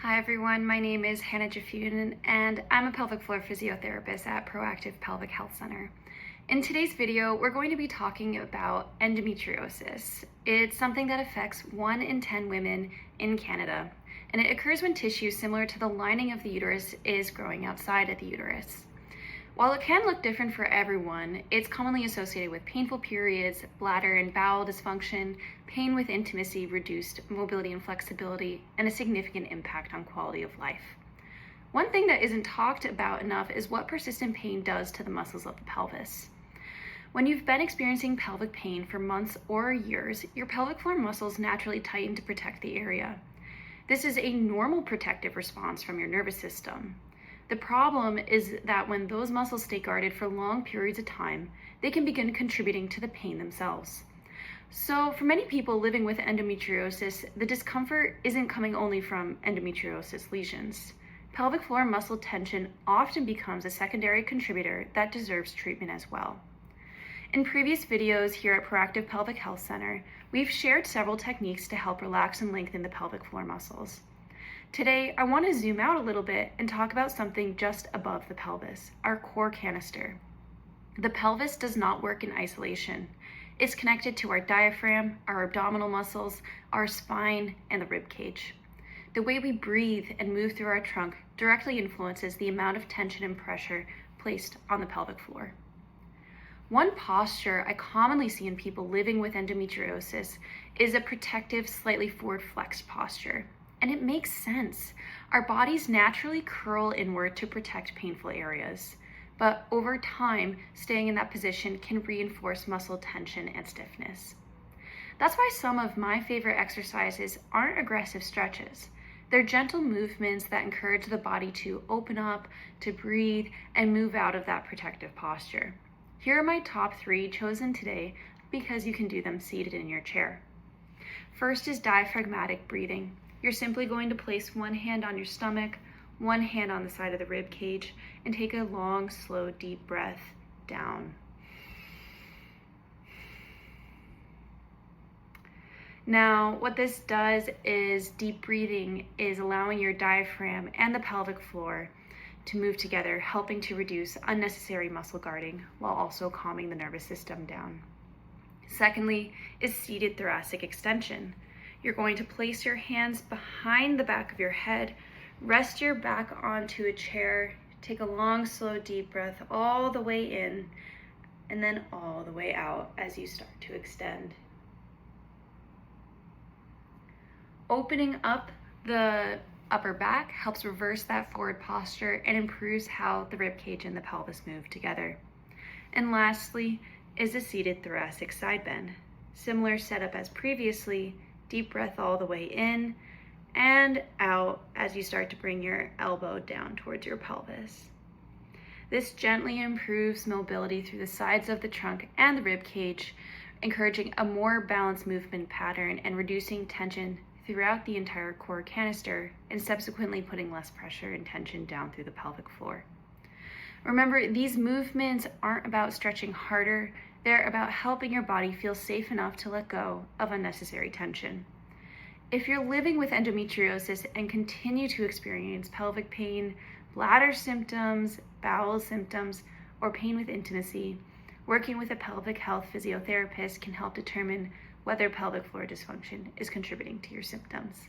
Hi everyone, my name is Hannah and I'm a pelvic floor physiotherapist at Proactive Pelvic Health Center. In today's video, we're going to be talking about endometriosis. It's something that affects 1 in 10 women in Canada, and it occurs when tissue similar to the lining of the uterus is growing outside of the uterus. While it can look different for everyone, it's commonly associated with painful periods, bladder and bowel dysfunction, pain with intimacy, reduced mobility and flexibility, and a significant impact on quality of life. One thing that isn't talked about enough is what persistent pain does to the muscles of the pelvis. When you've been experiencing pelvic pain for months or years, your pelvic floor muscles naturally tighten to protect the area. This is a normal protective response from your nervous system. The problem is that when those muscles stay guarded for long periods of time, they can begin contributing to the pain themselves. So for many people living with endometriosis, the discomfort isn't coming only from endometriosis lesions. Pelvic floor muscle tension often becomes a secondary contributor that deserves treatment as well. In previous videos here at Proactive Pelvic Health Center, we've shared several techniques to help relax and lengthen the pelvic floor muscles. Today, I want to zoom out a little bit and talk about something just above the pelvis, our core canister. The pelvis does not work in isolation. It's connected to our diaphragm, our abdominal muscles, our spine, and the rib cage. The way we breathe and move through our trunk directly influences the amount of tension and pressure placed on the pelvic floor. One posture I commonly see in people living with endometriosis is a protective, slightly forward flexed posture. And it makes sense. Our bodies naturally curl inward to protect painful areas. But over time, staying in that position can reinforce muscle tension and stiffness. That's why some of my favorite exercises aren't aggressive stretches. They're gentle movements that encourage the body to open up, to breathe, and move out of that protective posture. Here are my top 3 chosen today because you can do them seated in your chair. First is diaphragmatic breathing. You're simply going to place one hand on your stomach, one hand on the side of the rib cage, and take a long, slow, deep breath down. Now, what this does is deep breathing is allowing your diaphragm and the pelvic floor to move together, helping to reduce unnecessary muscle guarding while also calming the nervous system down. Secondly is seated thoracic extension. You're going to place your hands behind the back of your head, rest your back onto a chair, take a long, slow, deep breath all the way in, and then all the way out as you start to extend. Opening up the upper back helps reverse that forward posture and improves how the rib cage and the pelvis move together. And lastly is a seated thoracic side bend. Similar setup as previously. Deep breath all the way in and out as you start to bring your elbow down towards your pelvis. This gently improves mobility through the sides of the trunk and the rib cage, encouraging a more balanced movement pattern and reducing tension throughout the entire core canister and subsequently putting less pressure and tension down through the pelvic floor. Remember, these movements aren't about stretching harder. They're about helping your body feel safe enough to let go of unnecessary tension. If you're living with endometriosis and continue to experience pelvic pain, bladder symptoms, bowel symptoms, or pain with intimacy, working with a pelvic health physiotherapist can help determine whether pelvic floor dysfunction is contributing to your symptoms.